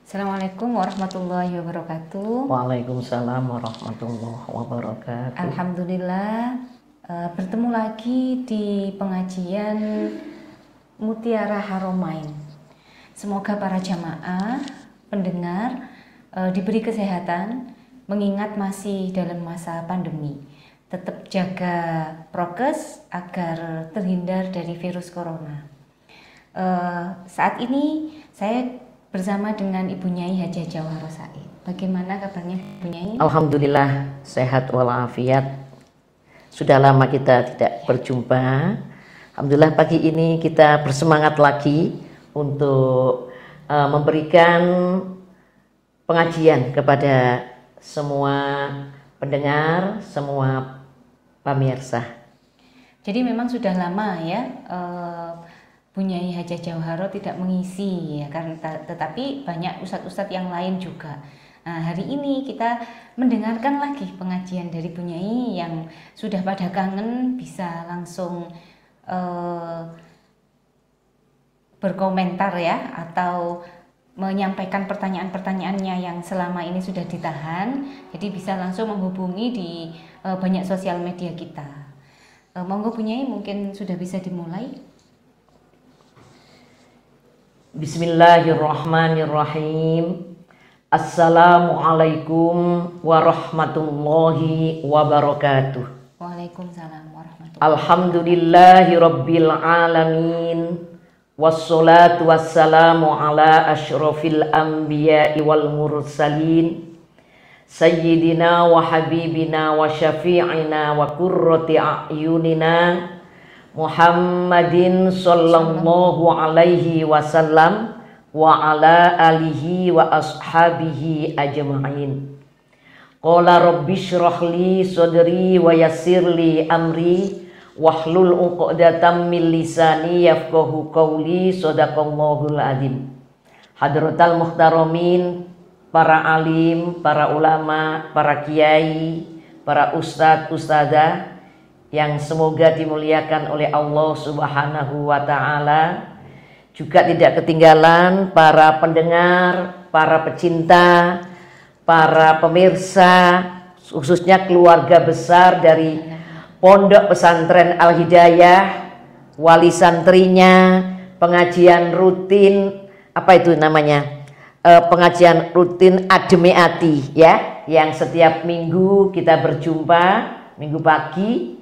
Assalamualaikum warahmatullahi wabarakatuh. Waalaikumsalam warahmatullahi wabarakatuh. Alhamdulillah, bertemu lagi di pengajian Mutiara Haromain. Semoga para jamaah, pendengar diberi kesehatan, mengingat masih dalam masa pandemi. Tetap jaga prokes agar terhindar dari virus corona. Saat ini saya bersama dengan Ibu Nyai Hajah Jawahroh Said. Bagaimana kabarnya Ibu Nyai? Alhamdulillah sehat walafiat. Sudah lama kita tidak berjumpa. Alhamdulillah pagi ini kita bersemangat lagi untuk memberikan pengajian kepada semua pendengar, semua pemirsa. Jadi memang sudah lama ya Bu Nyai Hajah Jawahroh tidak mengisi ya, karena tetapi banyak ustadz-ustadz yang lain juga. Nah, hari ini kita mendengarkan lagi pengajian dari Bu Nyai yang sudah pada kangen bisa langsung berkomentar ya, atau menyampaikan pertanyaan-pertanyaannya yang selama ini sudah ditahan. Jadi bisa langsung menghubungi di banyak sosial media kita. Monggo Bu Nyai, mungkin sudah bisa dimulai. Bismillahirrahmanirrahim. Assalamualaikum warahmatullahi wabarakatuh. Waalaikumsalam warahmatullahi wabarakatuh. Alhamdulillahi rabbil alamin. Wassalatu wassalamu ala asyrafil anbiya'i wal mursalin. Sayyidina wa habibina wa syafi'ina wa qurrati a'yunina Muhammadin sallallahu alaihi wasallam wa ala alihi wa ashabihi ajma'in. Qala rabbi shrah li sadri wa yassir li amri wahlul 'uqdatam min lisani yafqahu qawli. Shadaqallahul adzim. Hadratal muhtaramin, para alim, para ulama, para kiai, para ustadz, ustadzah yang semoga dimuliakan oleh Allah Subhanahu wa ta'ala. Juga tidak ketinggalan para pendengar, para pecinta, para pemirsa, khususnya keluarga besar dari Pondok Pesantren Al-Hidayah, wali santrinya, pengajian rutin, apa itu namanya? Pengajian rutin Ademe Ati ya, yang setiap minggu kita berjumpa, minggu pagi.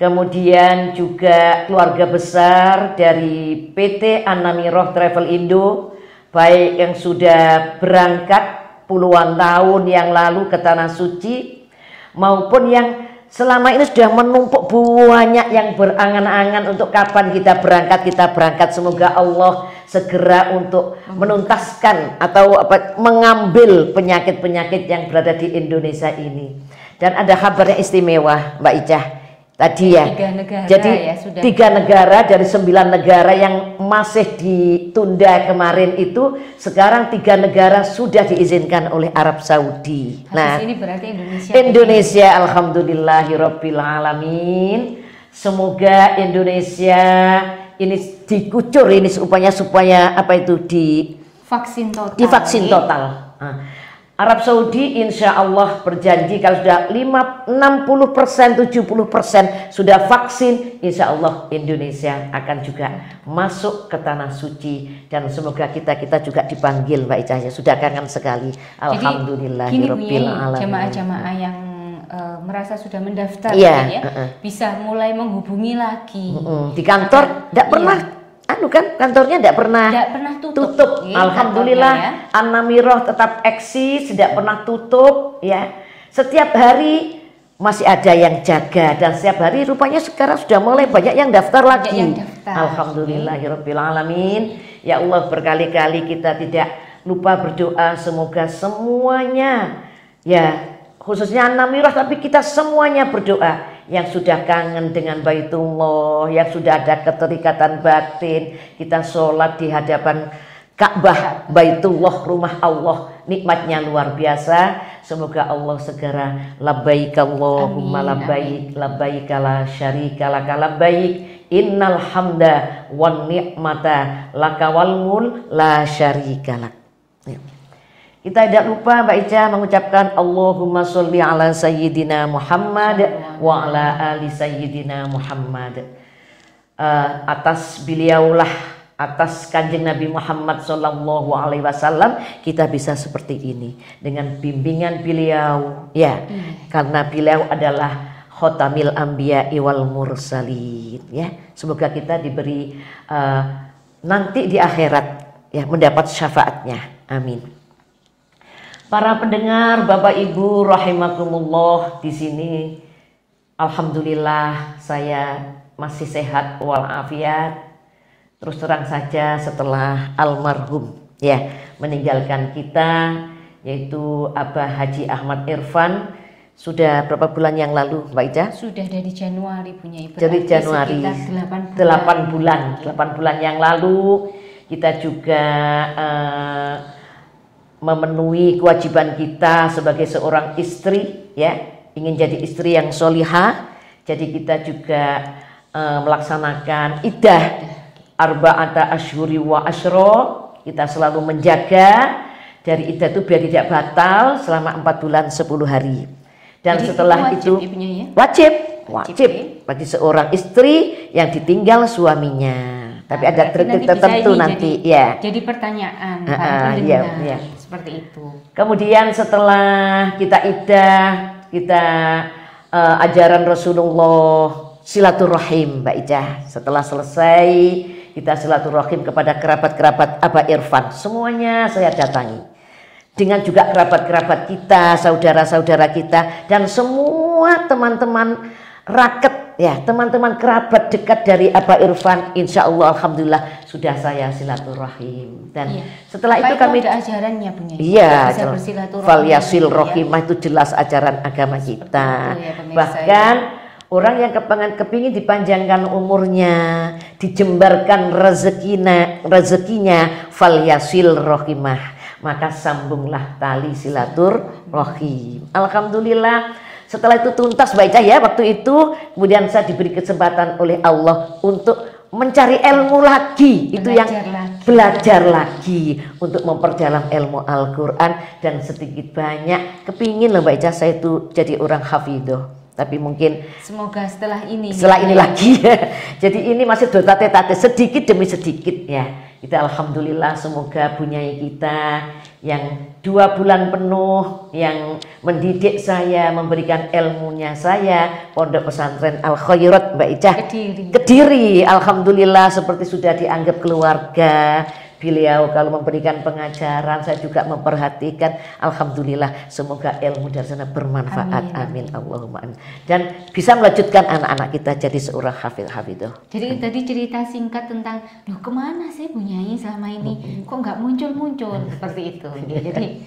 Kemudian juga keluarga besar dari PT An-Namiroh Travel Indo, baik yang sudah berangkat puluhan tahun yang lalu ke Tanah Suci, maupun yang selama ini sudah menumpuk banyak yang berangan-angan untuk kapan kita berangkat. Semoga Allah segera untuk menuntaskan atau mengambil penyakit-penyakit yang berada di Indonesia ini. Dan ada kabar yang istimewa Mbak Icah tadi ya. 3 negara jadi ya, sudah 3 negara dari 9 negara yang masih ditunda kemarin itu, sekarang 3 negara sudah diizinkan oleh Arab Saudi. Habis ini berarti Indonesia alhamdulillahirabbil alamin. Semoga Indonesia ini dikucur ini supaya apa itu divaksin total. Divaksin total. Nah, Arab Saudi insya Allah berjanji kalau sudah 60%, 70% sudah vaksin, insya Allah Indonesia akan juga masuk ke Tanah Suci. Dan semoga kita juga dipanggil Mbak Icah, sudah kangen sekali. Alhamdulillahirabbil alamin. Jamaah-jamaah yang merasa sudah mendaftar ya, bisa mulai menghubungi lagi. Di kantor tidak pernah kantornya tidak pernah tutup. Alhamdulillah ya. An-Namiroh tetap eksis, tidak pernah tutup ya. Setiap hari masih ada yang jaga, dan setiap hari rupanya sekarang sudah mulai banyak yang daftar lagi. Alhamdulillahirabbil alamin. Ya Allah, berkali-kali kita tidak lupa berdoa semoga semuanya ya, khususnya An-Namiroh, tapi kita semuanya berdoa yang sudah kangen dengan Baitullah, yang sudah ada keterikatan batin, kita sholat di hadapan Ka'bah, Baitullah, rumah Allah, nikmatnya luar biasa. Semoga Allah segera labbaik Allahumma labbaik, labbaik la syarika laka labbaik, innal hamda wan ni'mata laka wal mul la syarika lak. Kita tidak lupa Mbak Ica mengucapkan Allahumma sholli ala sayyidina Muhammad wa ala ali sayyidina Muhammad. Atas beliaulah, atas kanjeng Nabi Muhammad sallallahu alaihi wasallam kita bisa seperti ini dengan bimbingan beliau ya. Karena beliau adalah khotamil anbiya'i wal mursalin ya. Semoga kita diberi nanti di akhirat ya mendapat syafaatnya. Amin. Para pendengar, Bapak Ibu rahimakumullah, di sini alhamdulillah saya masih sehat walafiat. Terus terang saja setelah almarhum ya meninggalkan kita, yaitu Abah Haji Ahmad Irfan, sudah berapa bulan yang lalu Mbak Ica? Sudah dari Januari punya Ibu. Dari Januari 8 bulan yang lalu kita juga memenuhi kewajiban kita sebagai seorang istri ya, ingin jadi istri yang solihah. Jadi kita juga melaksanakan iddah arba'ata asyhuri wa asyra. Kita selalu menjaga dari iddah itu biar tidak batal selama 4 bulan 10 hari. Dan jadi setelah itu wajib bagi seorang istri yang ditinggal suaminya. Tapi ada trik tertentu nanti ya. Jadi pertanyaan ya. Seperti itu. Kemudian setelah kita iddah, kita ajaran Rasulullah silaturahim Mbak Ica. Setelah selesai kita silaturahim kepada kerabat-kerabat Abah Irfan. Semuanya saya datangi. Dengan juga kerabat-kerabat kita, saudara-saudara kita, dan semua teman-teman raket ya, teman-teman kerabat dekat dari Abah Irfan, insya Allah alhamdulillah sudah saya silaturahim. Dan setelah itu kami ada ajarannya punya. Iya, fal yasil rohimah itu jelas ajaran agama kita. Bahkan orang yang kepingin dipanjangkan umurnya, dijembarkan rezekinya, fal yasil rohimah, maka sambunglah tali silaturahim. Alhamdulillah. Setelah itu tuntas Mbak Ica ya waktu itu, kemudian saya diberi kesempatan oleh Allah untuk mencari ilmu lagi, belajar lagi untuk memperdalam ilmu Al-Quran. Dan sedikit banyak kepingin loh Mbak Ica saya itu jadi orang hafidhoh. Tapi mungkin semoga setelah ini lagi ya. Jadi ini masih dotate-tate sedikit demi sedikit ya. Kita alhamdulillah semoga bunyai kita yang 2 bulan penuh yang mendidik saya, memberikan ilmunya saya, Pondok Pesantren Al Khairat Mbak Ica Kediri. Alhamdulillah seperti sudah dianggap keluarga. Beliau kalau memberikan pengajaran saya juga memperhatikan. Alhamdulillah semoga ilmu dari sana bermanfaat. Amin Allahumma amin. Dan bisa melanjutkan anak-anak kita jadi seorang hafidhoh. Jadi tadi cerita singkat tentang loh kemana sih Bu Nyai selama ini kok nggak muncul-muncul seperti itu. Jadi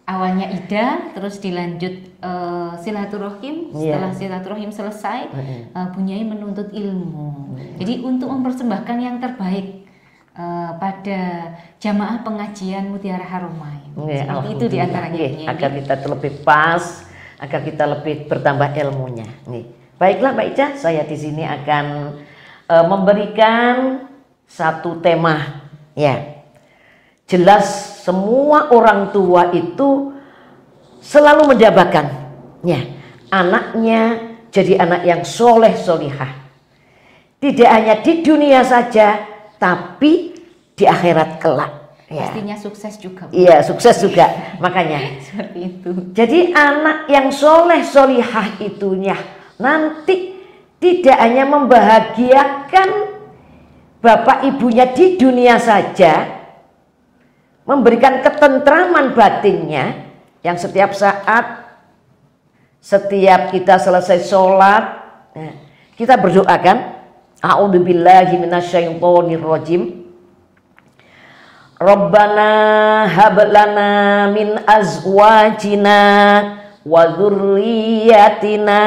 awalnya iddah, terus dilanjut silaturahim. Setelah silaturahim selesai, Bu Nyai menuntut ilmu. Jadi untuk mempersembahkan yang terbaik pada jamaah pengajian Mutiara Haromain. Seperti itu diantaranya. Agar kita lebih pas, agar kita lebih bertambah ilmunya. Baiklah Mbak Ica, saya di sini akan memberikan satu tema ya. Jelas semua orang tua itu selalu mendambakan ya anaknya jadi anak yang soleh solihah. Tidak hanya di dunia saja, tapi di akhirat kelak. Pastinya sukses juga. Iya, sukses juga. Makanya seperti itu. Jadi anak yang soleh solihah itunya nanti tidak hanya membahagiakan bapak ibunya di dunia saja, memberikan ketentraman batinnya yang setiap saat, setiap kita selesai sholat, kita berdoakan a'udzubillahi minasyaitonirrajim. Rabbana hab lana min azwajina wa dzurriyyatina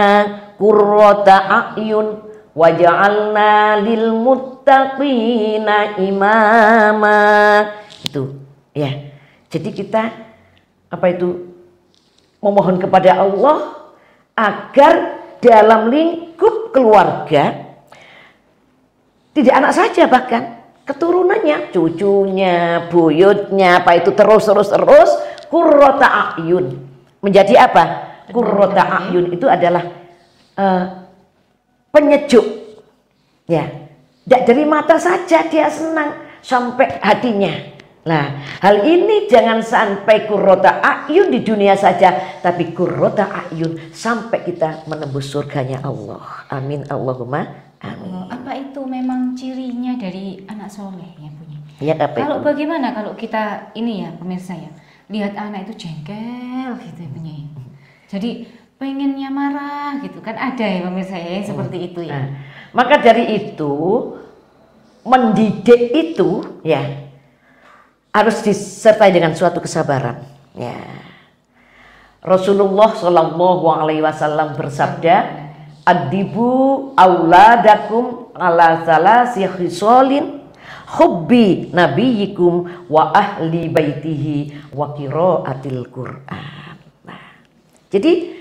qurrata a'yun waj'alna lil muttaqina imama. Itu ya. Jadi kita memohon kepada Allah agar dalam lingkup keluarga tidak anak saja, bahkan keturunannya, cucunya, buyutnya, terus qurrata a'yun. Menjadi apa? Qurrata a'yun itu adalah penyejuk. Ya. Tidak dari mata saja dia senang sampai hatinya. Nah, hal ini jangan sampai qurrata a'yun di dunia saja, tapi qurrata a'yun sampai kita menembus surganya Allah. Amin Allahumma amin. Apa itu memang cirinya dari anak soleh ya punya? Ya, kalau itu? Bagaimana kalau kita ini ya pemirsa ya, lihat anak itu jengkel gitu ya punya. Jadi pengennya marah gitu kan, ada ya pemirsa ya seperti itu ya. Nah, maka dari itu mendidik itu ya harus disertai dengan suatu kesabaran. Ya. Rasulullah Shallallahu Alaihi Wasallam bersabda, "Adibu auladakum ala salasi khisalin, hubbi nabiyikum wa ahli baitihi wa qiraatil Qur'an." Nah, jadi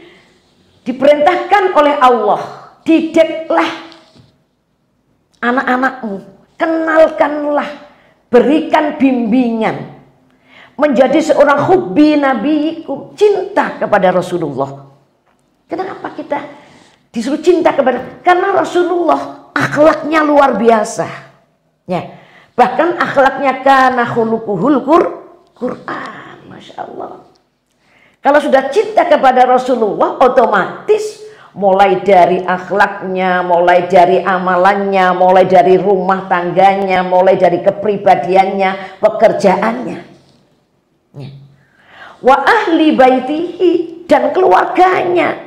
diperintahkan oleh Allah, didiklah anak-anakmu, kenalkanlah, berikan bimbingan menjadi seorang hubbi nabiyikum, cinta kepada Rasulullah. Kenapa kita disuruh cinta kepada? Karena Rasulullah akhlaknya luar biasa. Ya, bahkan akhlaknya kana khuluquhul Qur'an, masya Allah. Kalau sudah cinta kepada Rasulullah, otomatis mulai dari akhlaknya, mulai dari amalannya, mulai dari rumah tangganya, mulai dari kepribadiannya, pekerjaannya. Ya. Wa ahli baitihi, dan keluarganya,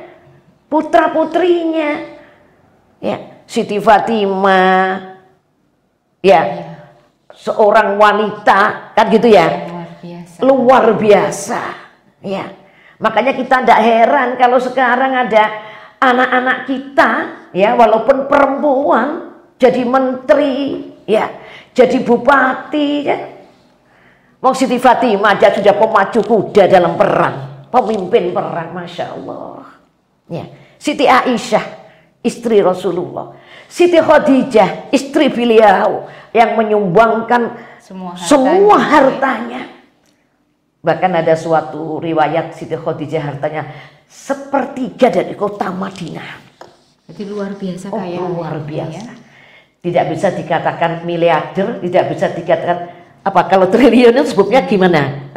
putra putrinya, ya, Siti Fatimah, ya, seorang wanita kan gitu ya, luar biasa, ya. Makanya kita tidak heran kalau sekarang ada anak-anak kita, ya, walaupun perempuan jadi menteri, ya, jadi bupati, ya. Wong Siti Fatimah aja sudah pemacu kuda dalam perang, pemimpin perang, masya Allah. Ya. Siti Aisyah, istri Rasulullah. Siti Khadijah, istri beliau yang menyumbangkan semua hartanya. Bahkan ada suatu riwayat Siti Khadijah hartanya sepertiga dari kota Madinah. Jadi luar biasa kaya. Luar biasa. Ya? Tidak bisa dikatakan miliarder, tidak bisa dikatakan apa, kalau triliun itu sebutnya gimana?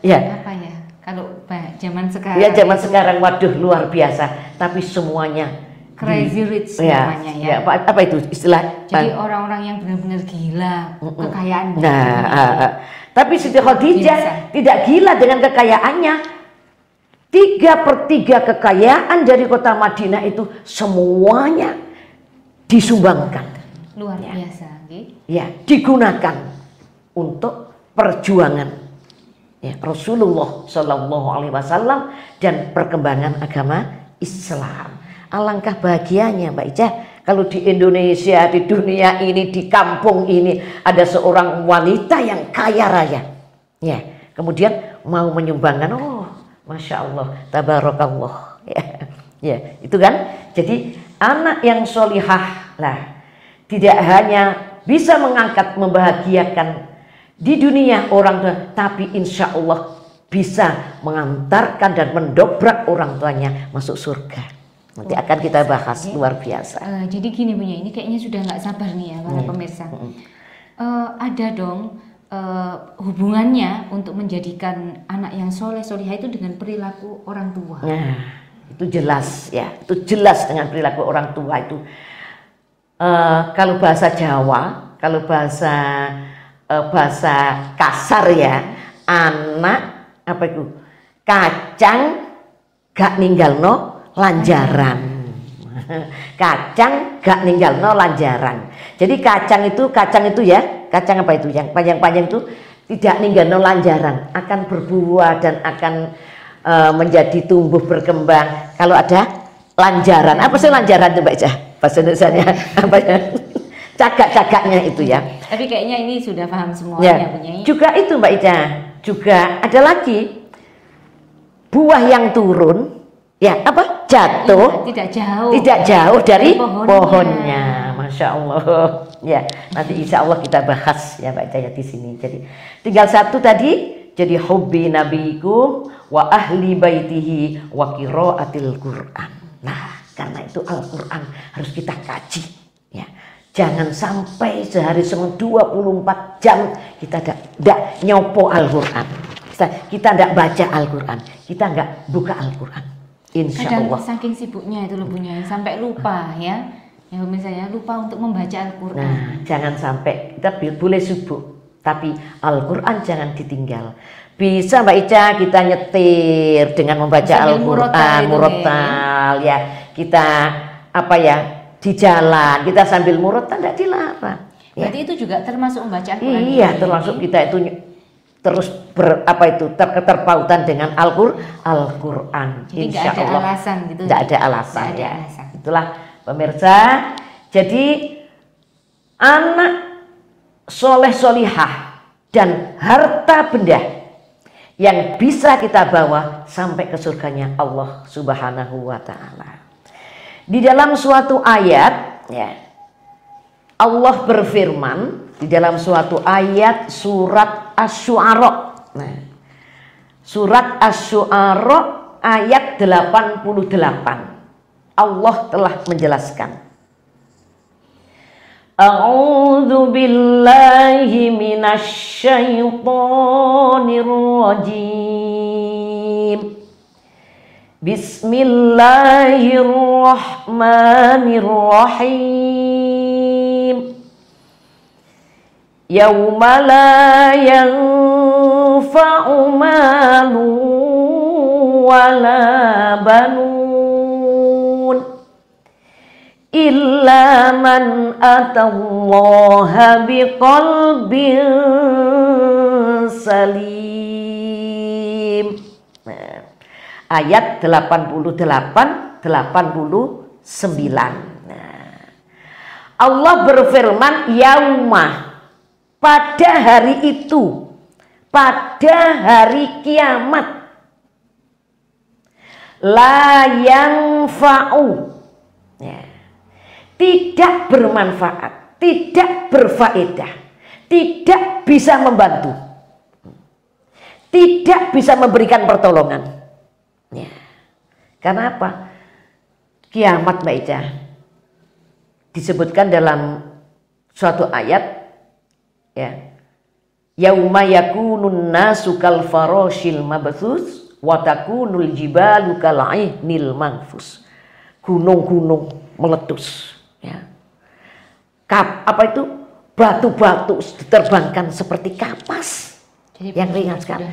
Ya. Apa ya? Kalau zaman sekarang. Ya zaman sekarang, waduh luar biasa. Tapi semuanya crazy rich namanya ya. Ya. Apa itu istilah? Jadi orang-orang yang benar-benar gila kekayaan. Nah, tapi Siti Khadijah tidak gila dengan kekayaannya. 3/3 kekayaan dari kota Madinah itu semuanya disumbangkan. Luar biasa. Ya, digunakan untuk perjuangan, ya, Rasulullah Shallallahu Alaihi Wasallam dan perkembangan agama Islam. Alangkah bahagianya Mbak Ica kalau di Indonesia, di dunia ini, di kampung ini ada seorang wanita yang kaya raya, ya, kemudian mau menyumbangkan, oh masya Allah, tabarakallah, ya, ya, itu kan. Jadi anak yang solihah lah tidak hanya bisa mengangkat, membahagiakan di dunia orang tua, tapi insya Allah bisa mengantarkan dan mendobrak orang tuanya masuk surga. Nanti akan kita bahas, luar biasa. Jadi gini punya, ini kayaknya sudah nggak sabar nih ya para pemirsa. Ada dong hubungannya untuk menjadikan anak yang soleh solihah itu dengan perilaku orang tua. Nah, itu jelas ya, itu jelas dengan perilaku orang tua itu. Kalau bahasa Jawa, kalau bahasa kasar ya, anak apa itu, kacang gak ninggalno lanjaran. Kacang gak ninggalno lanjaran. Jadi kacang itu ya, kacang apa itu yang panjang-panjang itu tidak ninggalno lanjaran, akan berbuah dan akan menjadi tumbuh berkembang kalau ada lanjaran. Apa sih lanjaran itu Mbak Ica? Bahasa Indonesianya apa ya? Cagak-cagaknya itu ya. Tapi kayaknya ini sudah paham semuanya punya. Juga itu Mbak Ica, juga ada lagi buah yang turun. Ya, apa? Jatuh. Tidak jauh dari pohonnya. Masya Allah. Ya, nanti insya Allah kita bahas ya Mbak Jaya di sini. Jadi tinggal satu tadi, jadi hubbi nabiku wa ahli baitihi wa qiraatil Qur'an. Nah, karena itu Al-Qur'an harus kita kaji ya. Jangan sampai sehari semua 24 jam kita tidak nyopo Al-Qur'an. Kita tidak baca Al-Qur'an, kita nggak buka Al-Qur'an. Insya Allah. Kadang saking sibuknya itu loh Bunyai sampai lupa ya. Ya misalnya lupa untuk membaca Al-Qur'an. Nah, jangan sampai, kita boleh sibuk, tapi Al-Qur'an jangan ditinggal. Bisa Mbak Ica kita nyetir dengan membaca Al-Qur'an, murotal ya. Kita apa ya, di jalan kita sambil murotal tidak dilarang. Berarti ya. Itu juga termasuk membaca Al-Qur'an. Iya, termasuk kita itu terus terpautan dengan Al-Qur'an. Jadi nggak ada alasan gitu. Nggak ada alasan ya. Itulah pemirsa. Jadi anak soleh solihah dan harta benda yang bisa kita bawa sampai ke surganya Allah Subhanahu wa Ta'ala. Di dalam suatu ayat ya, Allah berfirman di dalam suatu ayat surat Asy-Syu'ara. Nah, surat Asy-Syu'ara ayat 88. Allah telah menjelaskan. A'udzu billahi minasy syaithanir rajim. Bismillahirrahmanirrahim. Yauma la yanfa'u malun wala banun illa man atallaha biqalbin salim. Nah, ayat 88 89. Nah, Allah berfirman yauma, pada hari itu, pada hari kiamat, la yanfa'u ya, tidak bermanfaat, tidak berfaedah, tidak bisa membantu, tidak bisa memberikan pertolongan ya. Karena apa? Kiamat Mbak Ica disebutkan dalam suatu ayat ya, yauma yakunun nasu kal farashil mabthus wa takunul jibalu kal ainil manfus. Gunung-gunung meletus ya. Apa itu? Batu-batu diterbangkan seperti kapas. Jadi yang ringan sekali.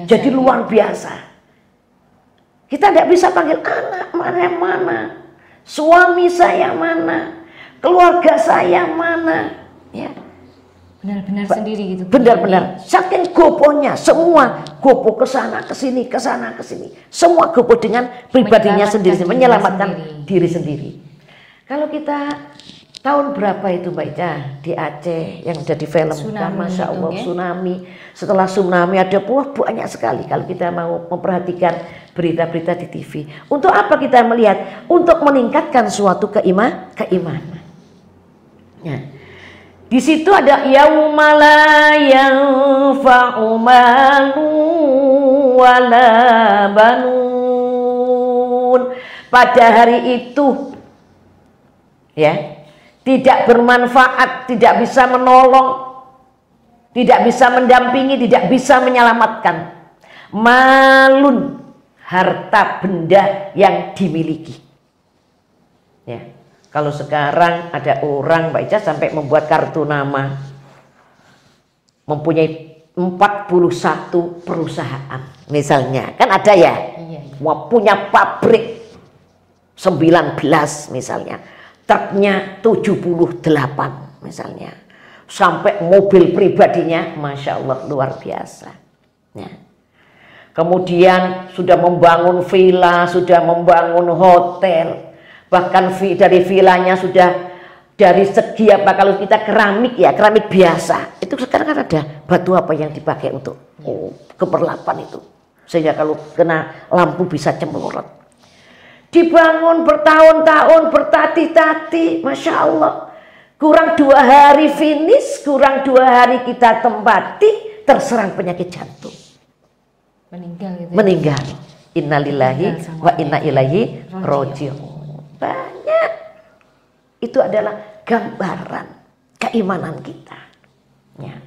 Jadi luar biasa. Kita tidak bisa panggil anak mana, suami saya mana, keluarga saya mana ya. Benar-benar sendiri gitu. Benar-benar. Saking gopohnya, semua gopoh ke sana, ke sini, ke sana, ke sini. Semua gopoh dengan pribadinya sendiri, menyelamatkan diri sendiri. Kalau kita tahun berapa itu Mbak Ica di Aceh yang udah di film, Masya Allah ya? Tsunami. Setelah tsunami ada banyak sekali. Kalau kita mau memperhatikan berita-berita di TV. Untuk apa kita melihat? Untuk meningkatkan suatu keimanan. Ya. Di situ ada yauma la yanfa'u malun wala banun. Pada hari itu ya, tidak bermanfaat, tidak bisa menolong, tidak bisa mendampingi, tidak bisa menyelamatkan. Malun, harta benda yang dimiliki. Ya. Kalau sekarang ada orang Mbak Ica sampai membuat kartu nama, mempunyai 41 perusahaan misalnya, kan ada ya, punya pabrik 19 misalnya, truknya 78 misalnya, sampai mobil pribadinya Masya Allah luar biasa ya. Kemudian sudah membangun villa, sudah membangun hotel. Bahkan dari vilanya sudah dari segi apa, kalau kita keramik ya, keramik biasa itu sekarang kan ada batu apa yang dipakai untuk keperlapan itu, sehingga kalau kena lampu bisa cemberut. Dibangun bertahun-tahun, bertati-tati, Masya Allah. Kurang 2 hari finish, kurang 2 hari kita tempati, terserang penyakit jantung. meninggal. Innalillahi wa inna ilaihi raji'un. Banyak. Itu adalah gambaran keimanan kita. Ya.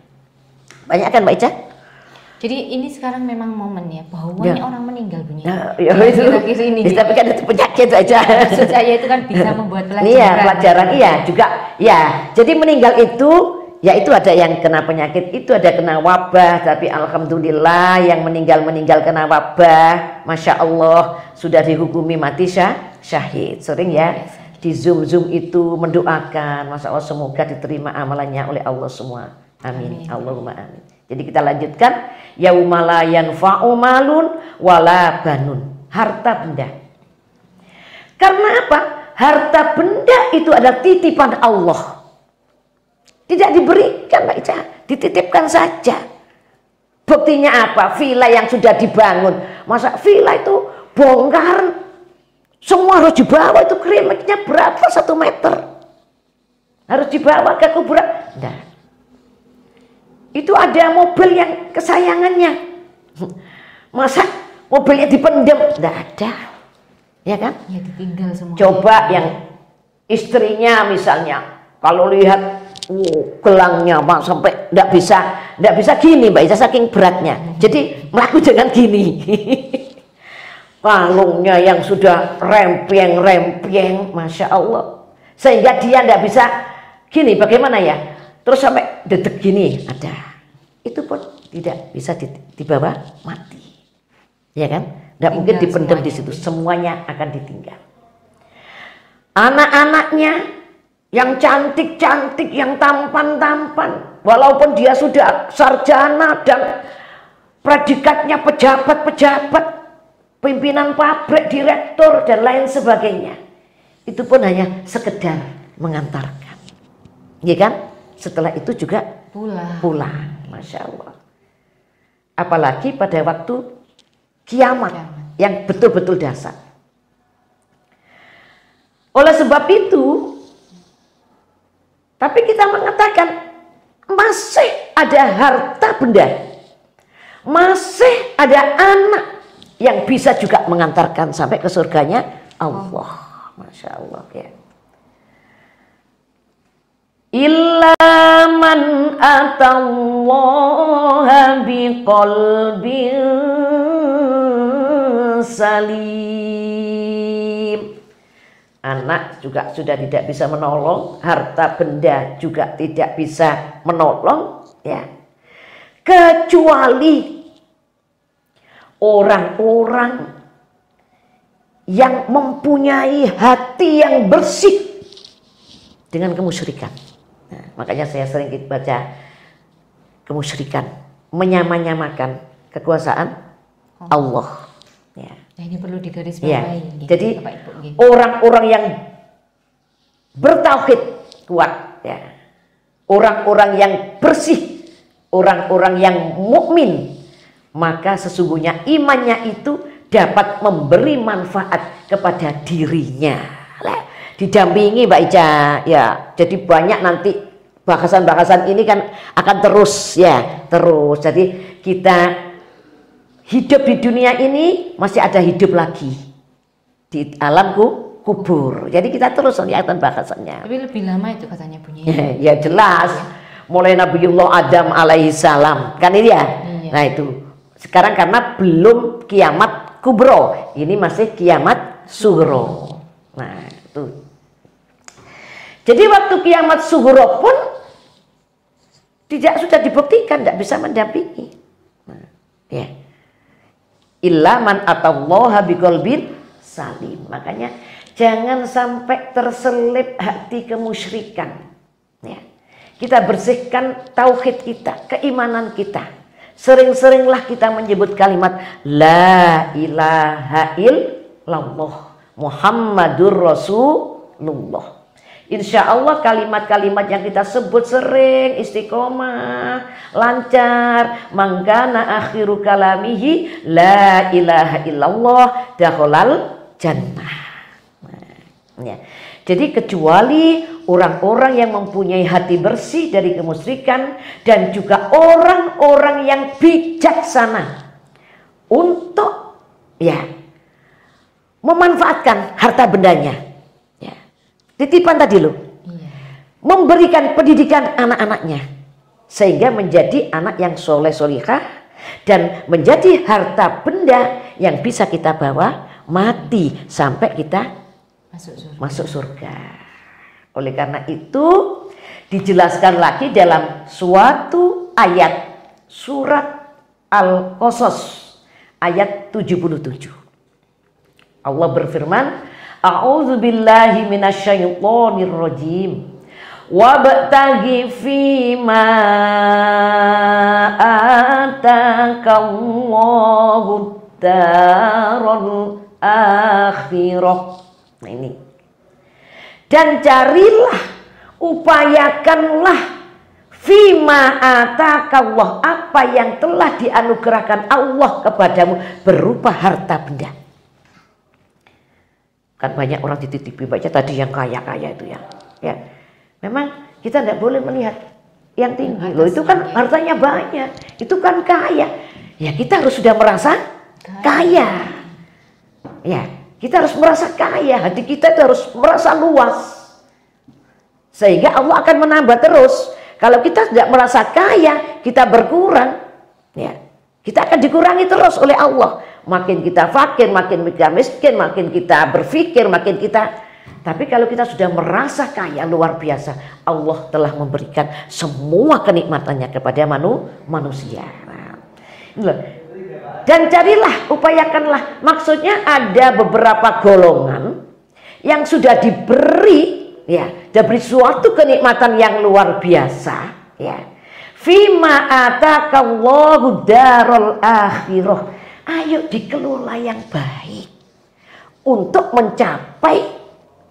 Banyak kan Mbak Ica? Jadi ini sekarang memang momen ya bahwa banyak orang meninggal Bu Nyai. Ya itu. Akhir ini. Tapi kan itu penyakit aja. Maksud saya itu kan bisa membuat pelajaran. Iya, pelajaran iya juga. Ya, jadi meninggal itu ya itu ada yang kena penyakit, itu ada kena wabah, tapi alhamdulillah yang meninggal kena wabah, masya Allah sudah dihukumi mati syahid. Sering ya di Zoom itu mendoakan, masya Allah semoga diterima amalannya oleh Allah semua. Amin. Allahumma amin. Jadi kita lanjutkan, yauma la yanfa'u malun wala banun, harta benda. Karena apa? Harta benda itu adalah titipan Allah. Tidak diberikan Mbak Ica, dititipkan saja. Buktinya apa? Villa yang sudah dibangun, masa villa itu bongkar, semua harus dibawa, itu kerimiknya berapa 1 meter? Harus dibawa ke kuburan? Nah, itu ada mobil yang kesayangannya, masa mobilnya dipendam? Tidak ada, ya kan? Ya ditinggal semua. Coba yang istrinya misalnya, kalau lihat gelangnya Pak sampai tidak bisa gini Mbak Ica saking beratnya. Jadi melaku jangan gini. Kalungnya yang sudah rempeng, masya Allah, sehingga dia tidak bisa gini. Bagaimana ya? Terus sampai detik gini ada. Itu pun tidak bisa dibawa mati, ya kan? Tidak mungkin dipendam di situ. Semuanya akan ditinggal. Anak-anaknya yang cantik-cantik, yang tampan-tampan, walaupun dia sudah sarjana dan predikatnya pejabat-pejabat, pimpinan pabrik, direktur dan lain sebagainya, itu pun hanya sekedar mengantarkan, ya kan? Setelah itu juga pulang, masya Allah. Apalagi pada waktu kiamat yang betul-betul dahsyat. Oleh sebab itu, tapi kita mengatakan masih ada harta benda, masih ada anak yang bisa juga mengantarkan sampai ke surganya Allah. Masya Allah ya. Illa man atallaha biqalbin salim. Anak juga sudah tidak bisa menolong, harta benda juga tidak bisa menolong, ya. Kecuali orang-orang yang mempunyai hati yang bersih dengan kemusyrikan. Nah, makanya saya sering baca kemusyrikan, menyamakan kekuasaan Allah. Ya. Nah, ini perlu digarisbawahi. Ya. Jadi orang-orang yang bertauhid kuat, ya. Orang-orang yang bersih, orang-orang yang mukmin, maka sesungguhnya imannya itu dapat memberi manfaat kepada dirinya. Didampingi Mbak Ica, ya. Jadi banyak nanti bahasan-bahasan ini kan akan terus ya, terus. Jadi kita hidup di dunia ini masih ada hidup lagi di alam kubur. Jadi kita terus lihat bahasannya. Tapi lebih lama itu katanya bunyi. Ya jelas. Mulai Nabiullah Adam alaihi salam kan ini ya. Iya. Nah itu sekarang karena belum kiamat kubro, ini masih kiamat sugro. Nah itu. Jadi waktu kiamat sugro pun sudah dibuktikan tidak bisa mendampingi. Nah, ya. Illa man atallaha biqalbin salim. Makanya jangan sampai terselip hati kemusyrikan. Ya. Kita bersihkan tauhid kita, keimanan kita. Sering-seringlah kita menyebut kalimat la ilaha illallah Muhammadur Rasulullah. Insya Allah kalimat-kalimat yang kita sebut sering, istiqomah, lancar, mangkana akhiru kalamihi la ilaha illallah dakhalal jannah. Nah, ya. Jadi kecuali orang-orang yang mempunyai hati bersih dari kemusyrikan dan juga orang-orang yang bijaksana, untuk ya memanfaatkan harta bendanya. Ya. Titipan tadi loh. Memberikan pendidikan anak-anaknya sehingga menjadi anak yang soleh solihah dan menjadi harta benda yang bisa kita bawa mati sampai kita masuk surga. Oleh karena itu dijelaskan lagi dalam suatu ayat surat Al-Qasas ayat 77. Allah berfirman, A'udzubillahi minasyaitonir rajim. Wabtaghi fima atakallahu darul akhirah. Nah ini. Dan carilah, upayakanlah fima atakallah, apa yang telah dianugerahkan Allah kepadamu berupa harta benda. Kan banyak orang dititipi, baca tadi yang kaya-kaya itu ya. Ya. Memang kita tidak boleh melihat yang tinggi. Loh itu kan hartanya banyak, itu kan kaya. Ya kita harus sudah merasa kaya. Ya kita harus merasa kaya, hati kita itu harus merasa luas. Sehingga Allah akan menambah terus. Kalau kita tidak merasa kaya, kita berkurang. Ya kita akan dikurangi terus oleh Allah. Makin kita fakir, makin kita miskin, makin kita berpikir, makin kita. Tapi kalau kita sudah merasa kaya luar biasa, Allah telah memberikan semua kenikmatannya kepada manusia. Dan carilah, upayakanlah. Maksudnya ada beberapa golongan yang sudah diberi, ya, diberi suatu kenikmatan yang luar biasa, ya. Fima atakallahu darul akhirah. Ayo dikelola yang baik untuk mencapai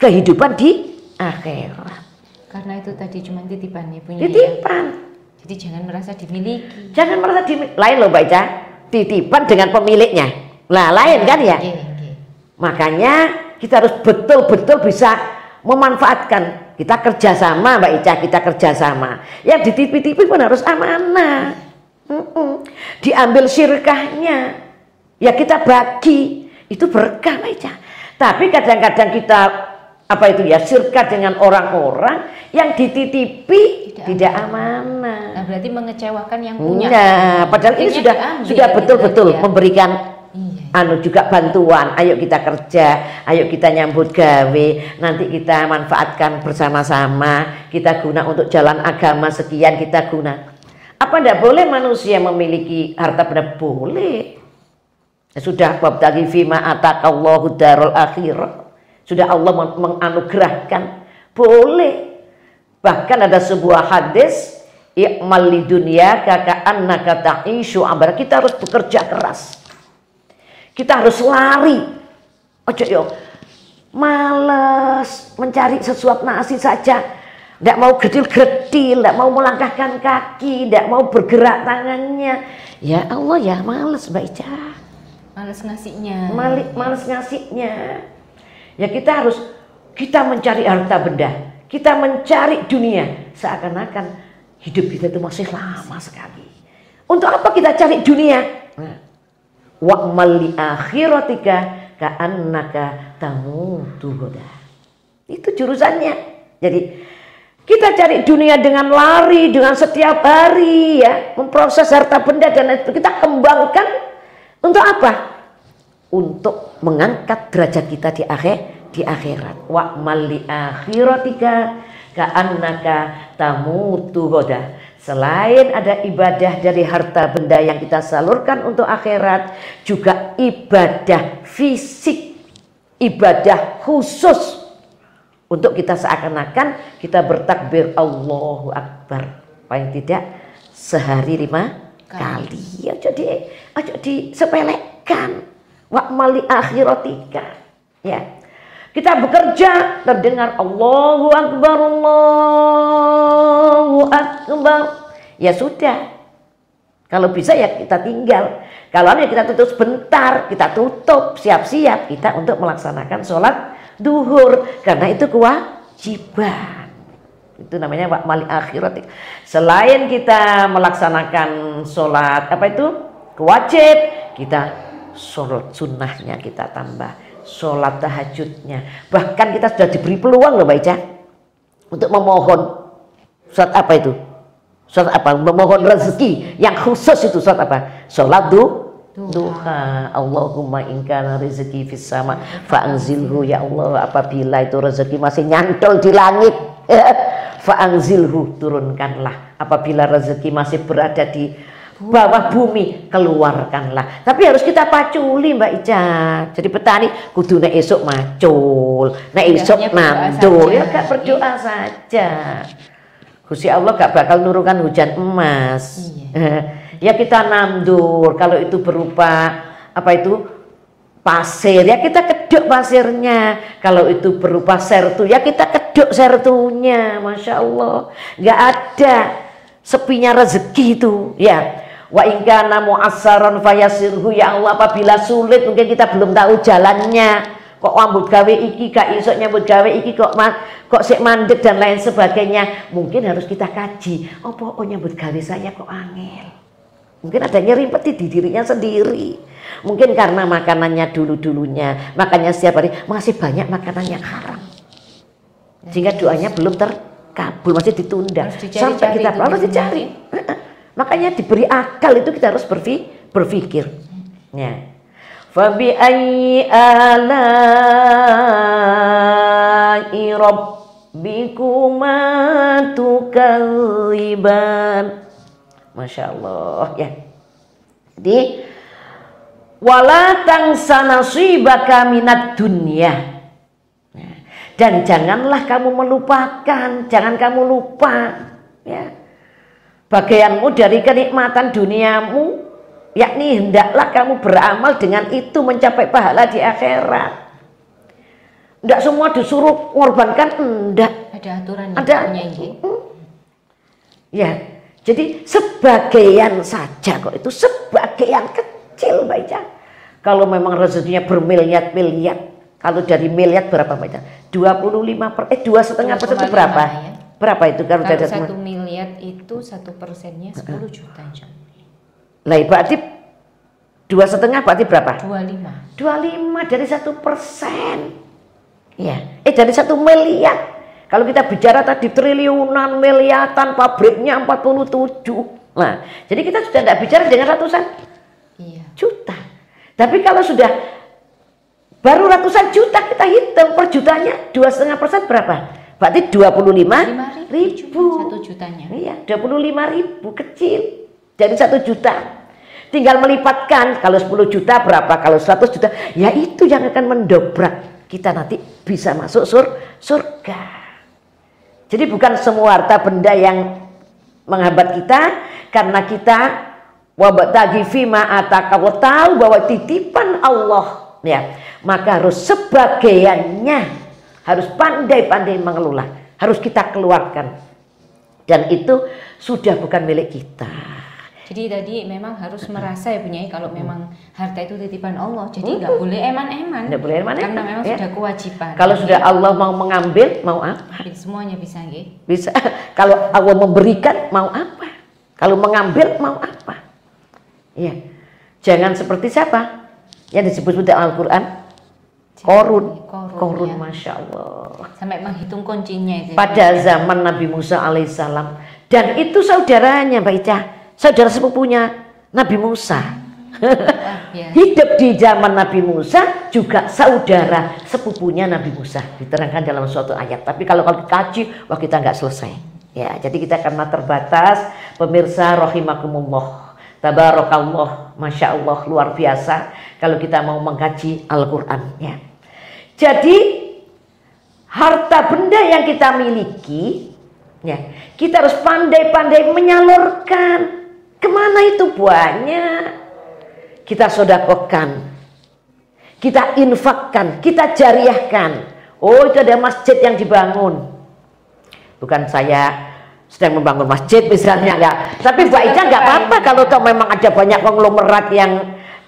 kehidupan di akhirat. Karena itu tadi cuma titipan ya punya. Titipan. Ya. Jadi jangan merasa dimiliki. Jangan merasa dimiliki. Lain loh Mbak Ica. Titipan dengan pemiliknya. Lah lain kan ya. Makanya kita harus betul-betul bisa memanfaatkan. Kita kerjasama Mbak Ica. Kita kerjasama. Yang ditipi-tipi pun harus amanah. Diambil syirkahnya. Ya kita bagi. Itu berkah Mbak Ica. Tapi kadang-kadang kita syirkah dengan orang-orang yang dititipi tidak amanah. Nah, berarti mengecewakan yang punya. Nah, padahal ini sudah betul-betul ya. Memberikan juga bantuan. Ayo kita kerja, ayo kita nyambut gawe, nanti kita manfaatkan bersama-sama, kita guna untuk jalan agama sekian kita guna. Apa tidak boleh manusia memiliki harta benda? Boleh. Sudah wabtaghi fima atakallahu darul akhirah. Sudah Allah menganugerahkan, boleh. Bahkan ada sebuah hadis, i'mal li dunya kaka'annaka ta'ishu abara. Kita harus bekerja keras. Kita harus lari. Ojo yo, males mencari sesuap nasi saja. Tidak mau gedil-gedil, tidak mau melangkahkan kaki, tidak mau bergerak tangannya. Ya Allah ya males Mbak Ica. Males ngasihnya. Males ngasihnya. Ya kita mencari harta benda, kita mencari dunia, seakan-akan hidup kita itu masih lama sekali. Untuk apa kita cari dunia? Wa'mal li akhiratika ka'annaka tamutu goda. Itu jurusannya. Jadi kita cari dunia dengan lari, dengan setiap hari ya, memproses harta benda dan itu kita kembangkan untuk apa? Untuk mengangkat derajat kita di akhirat. Wa'mal li akhiratika ka'annaka tamutu goda. Selain ada ibadah dari harta benda yang kita salurkan untuk akhirat, juga ibadah fisik, ibadah khusus untuk kita seakan-akan kita bertakbir Allahu Akbar paling tidak sehari 5 kali. Ya jadi disepelekan. Wa'mal li akhiratika. Ya. Kita bekerja terdengar Allahu Akbar, Allahu Akbar. Ya sudah. Kalau bisa ya kita tinggal. Kalau ya kita tutup sebentar, kita tutup, siap-siap kita untuk melaksanakan sholat duhur. Karena itu kewajiban. Itu namanya wa'mal li akhiratika. Selain kita melaksanakan sholat kewajib, kita sholat sunnahnya kita tambah, sholat tahajudnya. Bahkan kita sudah diberi peluang loh Mbak Ica untuk memohon. Sholat apa itu? Sholat apa? Memohon rezeki yang khusus itu sholat apa? Sholat duha. Allahumma ingkana rezeki fis sama fa'anzilhu, ya Allah apabila itu rezeki masih nyantol di langit fa'anzilhu, turunkanlah. Apabila rezeki masih berada di bawah bumi, keluarkanlah. Tapi harus kita paculi Mbak Ica. Jadi petani kudu nek esuk macul, nek esuk nandur, ya gak berdoa saja. Gusti Allah gak bakal nurunkan hujan emas. Ya kita nandur, kalau itu berupa apa itu pasir, ya kita keduk pasirnya. Kalau itu berupa sertu, ya kita keduk sertunya. Masya Allah, nggak ada sepinya rezeki itu. Ya, wa ingkana mu'assaron fayasirhu, ya Allah apabila sulit mungkin kita belum tahu jalannya. Kok ambut gawe iki, gak iso nyambut gawe iki, kok sik mandek dan lain sebagainya. Mungkin harus kita kaji. Oh nyambut gawe saya kok angel. Mungkin ada nyerimpeti di dirinya sendiri. Mungkin karena makanannya dulunya, makanya setiap hari masih banyak makanan yang haram. Sehingga doanya belum terkabul, masih ditunda. Sampai kita harus dicari. Makanya diberi akal itu kita harus berpikir. Ya. Fabi ayyi ala'i rabbikuma tukadziban. Masya Allah ya. Jadi wala tansa nasibaka minad dunya. Dan janganlah kamu melupakan, jangan kamu lupa ya, bagianmu dari kenikmatan duniamu, yakni hendaklah kamu beramal dengan itu mencapai pahala di akhirat. Tidak semua disuruh mengorbankan, enggak. Ada aturan ada ini. Ya. Jadi sebagian saja kok, itu sebagian kecil Mbak Ica. Kalau memang rezekinya bermiliar-miliar, kalau dari miliar berapa Mbak Ica? 2,5% itu berapa? Ya. Berapa itu kalau dari 1 miliar itu 1%-nya 10 juta. Lah berarti 2,5 berarti berapa? 25 dari 1%. Ya, dari 1 miliar. Kalau kita bicara tadi triliunan, miliaran, pabriknya 47. Nah, jadi kita sudah tidak bicara dengan ratusan juta. Tapi kalau sudah baru ratusan juta kita hitung per jutanya 2,5% berapa? Berarti 25.000. 1 jutanya. Iya, 25.000 kecil. Jadi 1 juta. Tinggal melipatkan, kalau 10 juta berapa, kalau 100 juta, ya itu yang akan mendobrak kita nanti bisa masuk surga. Jadi bukan semua harta benda yang menghambat kita, karena kita wabtaghi fima ataka, tahu bahwa titipan Allah ya, maka harus sebagiannya harus pandai-pandai mengelola, harus kita keluarkan, dan itu sudah bukan milik kita. Jadi tadi memang harus merasa ya Bunyai, kalau memang harta itu titipan Allah, jadi nggak boleh eman-eman. Nggak boleh eman-eman. Karena memang sudah kewajiban. Kalau sudah Allah mau mengambil, mau apa? Semuanya bisa, nggih. Bisa. Kalau Allah memberikan, mau apa? Kalau mengambil, mau apa? Iya. Jangan seperti siapa? Yang disebut dalam Al-Quran, Korun, ya. Masya Allah. Sampai menghitung kuncinya itu. Pada zaman Nabi Musa alaihissalam, dan itu saudaranya Mbak Ica, saudara sepupunya Nabi Musa. Hidup di zaman Nabi Musa, juga saudara sepupunya Nabi Musa, diterangkan dalam suatu ayat. Tapi kalau dikaji, wah kita nggak selesai. Ya, jadi kita karena terbatas, pemirsa rahimakumullah, tabarakallah, masya Allah, luar biasa kalau kita mau mengkaji Al-Quran. Ya. Jadi harta benda yang kita miliki, ya, kita harus pandai-pandai menyalurkan. Kemana itu banyak? Kita sodakohkan, kita infakkan, kita jariahkan. Oh, itu ada masjid yang dibangun. Bukan saya sedang membangun masjid misalnya, enggak. Tapi Mbak Ica enggak apa-apa kalau toh memang ada banyak konglomerat yang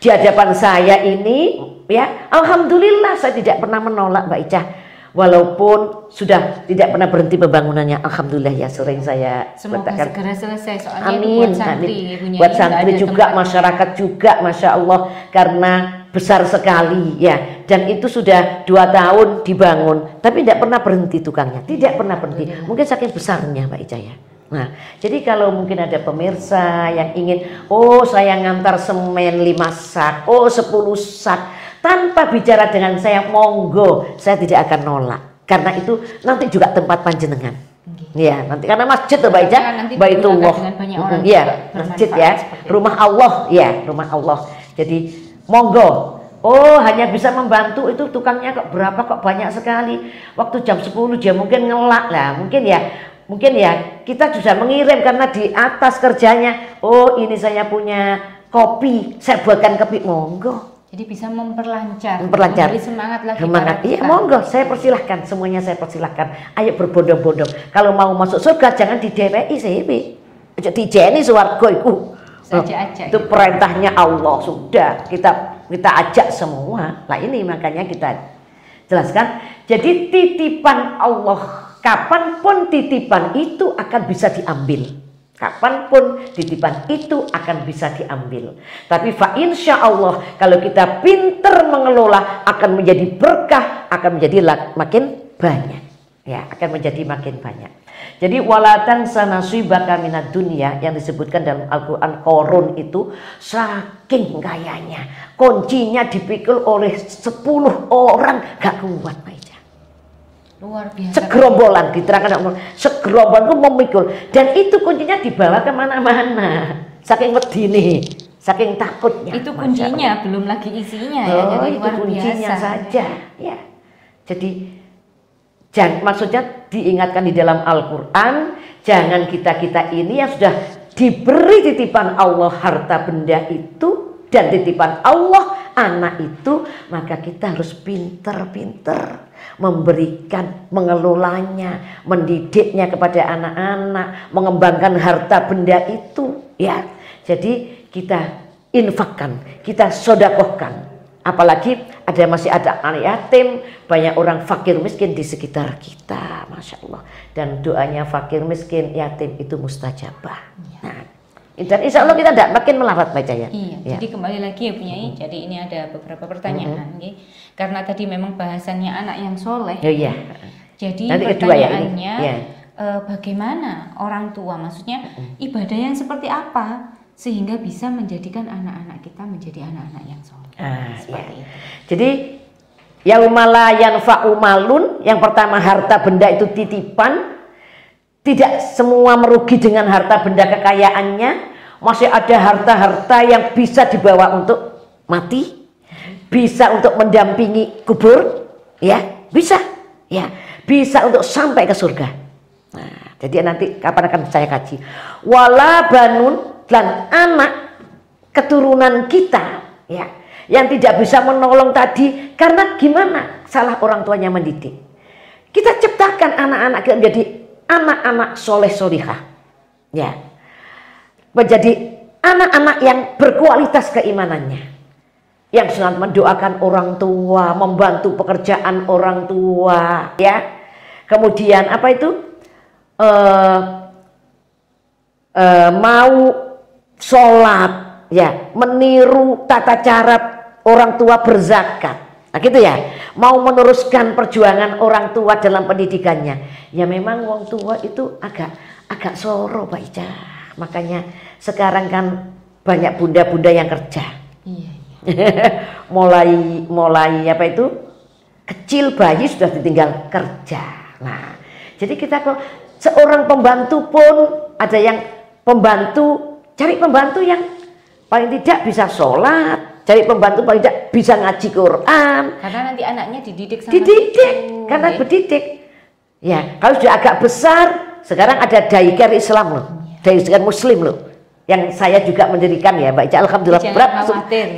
di hadapan saya ini, ya. Alhamdulillah saya tidak pernah menolak Mbak Ica. Walaupun sudah tidak pernah berhenti pembangunannya, alhamdulillah ya, sering saya semoga katakan, segera selesai, soalnya amin, buat santri, amin. Buat santri juga, masyarakat juga, masya Allah, karena besar sekali ya, dan itu sudah 2 tahun dibangun, tapi tidak pernah berhenti tukangnya, tidak pernah berhenti, mungkin saking besarnya Mbak Ica ya. Nah, jadi kalau mungkin ada pemirsa yang ingin, oh saya ngantar semen 5 sak, oh 10 sak, tanpa bicara dengan saya, monggo, saya tidak akan nolak, karena itu nanti juga tempat panjenengan. Ya, nanti karena masjid tuh Mbak Ica, Baitullah, ya, masjid ya, rumah Allah ya, rumah Allah. Jadi monggo. Oh, hanya bisa membantu itu tukangnya kok berapa, kok banyak sekali. Waktu jam 10 dia mungkin ngelak lah, mungkin ya kita sudah mengirim karena di atas kerjanya. Oh, ini saya punya kopi, saya buatkan kopi, monggo. Jadi bisa memperlancar, memberi semangat lagi. Semangat, iya monggo, saya persilahkan, semuanya saya persilahkan. Ayo berbondong-bondong. Kalau mau masuk surga jangan di DPI CB, dijeni swarga iku. Itu perintahnya Allah, sudah kita ajak semua. Nah ini makanya kita jelaskan. Jadi titipan Allah, kapanpun titipan itu akan bisa diambil. Kapanpun titipan itu akan bisa diambil. Tapi fa insya Allah kalau kita pinter mengelola akan menjadi berkah, akan menjadi makin banyak. Ya, akan menjadi makin banyak. Jadi walatan sanasibaka minad dunya yang disebutkan dalam Al-Quran, Qarun itu saking kayanya, kuncinya dipikul oleh 10 orang, gak kuat Mbak Ica. Luar biasa. Segerombolan, diterangkan segerombolan itu memikul, dan itu kuncinya dibawa kemana-mana, saking wedine, saking takutnya. Itu kuncinya, belum lagi isinya ya. Oh, jadi itu luar kuncinya biasa saja ya. Jadi maksudnya diingatkan di dalam Al-Quran, jangan kita ini yang sudah diberi titipan Allah harta benda itu dan titipan Allah anak itu, maka kita harus pinter-pinter memberikan, mengelolanya, mendidiknya kepada anak-anak, mengembangkan harta benda itu ya. Jadi kita infakkan, kita sodakohkan. Apalagi masih ada anak yatim, banyak orang fakir miskin di sekitar kita, Masya Allah. Dan doanya fakir miskin yatim itu mustajabah. Nah, dan insya Allah kita tidak makin melarat baca ya. Iya. Jadi kembali lagi ya Bunyai. Jadi ini ada beberapa pertanyaan. Karena tadi memang bahasannya anak yang soleh. Iya. Jadi nanti pertanyaannya bagaimana orang tua, maksudnya ibadah yang seperti apa sehingga bisa menjadikan anak-anak kita menjadi anak-anak yang soleh. Seperti itu. Jadi yaumala yanfa'u malun, yang pertama harta benda itu titipan. Tidak semua merugi dengan harta benda kekayaannya. Masih ada harta-harta yang bisa dibawa untuk mati, bisa untuk mendampingi kubur, ya bisa, ya bisa untuk sampai ke surga. Nah, jadi nanti kapan akan saya kaji. Wala banun, dan anak keturunan kita, ya, yang tidak bisa menolong tadi karena gimana salah orang tuanya mendidik. Kita ciptakan anak-anak kita menjadi anak-anak soleh solihah, ya, menjadi anak-anak yang berkualitas keimanannya, yang sangat mendoakan orang tua, membantu pekerjaan orang tua, ya. Kemudian apa itu mau sholat, ya, meniru tata cara orang tua berzakat. Nah gitu ya, mau meneruskan perjuangan orang tua dalam pendidikannya. Ya memang orang tua itu agak soro Pak Ica. Makanya sekarang kan banyak bunda-bunda yang kerja. Iya. mulai apa itu, kecil bayi sudah ditinggal kerja. Nah jadi kita kok seorang pembantu pun ada yang cari pembantu yang paling tidak bisa sholat, cari pembantu paling tidak bisa ngaji Quran. Karena nanti anaknya dididik sama karena berdidik. Ya, kalau sudah agak besar, sekarang ada daycare Islam loh, daycare Muslim loh, yang saya juga mendirikan ya, Mbak Ica. Alhamdulillah.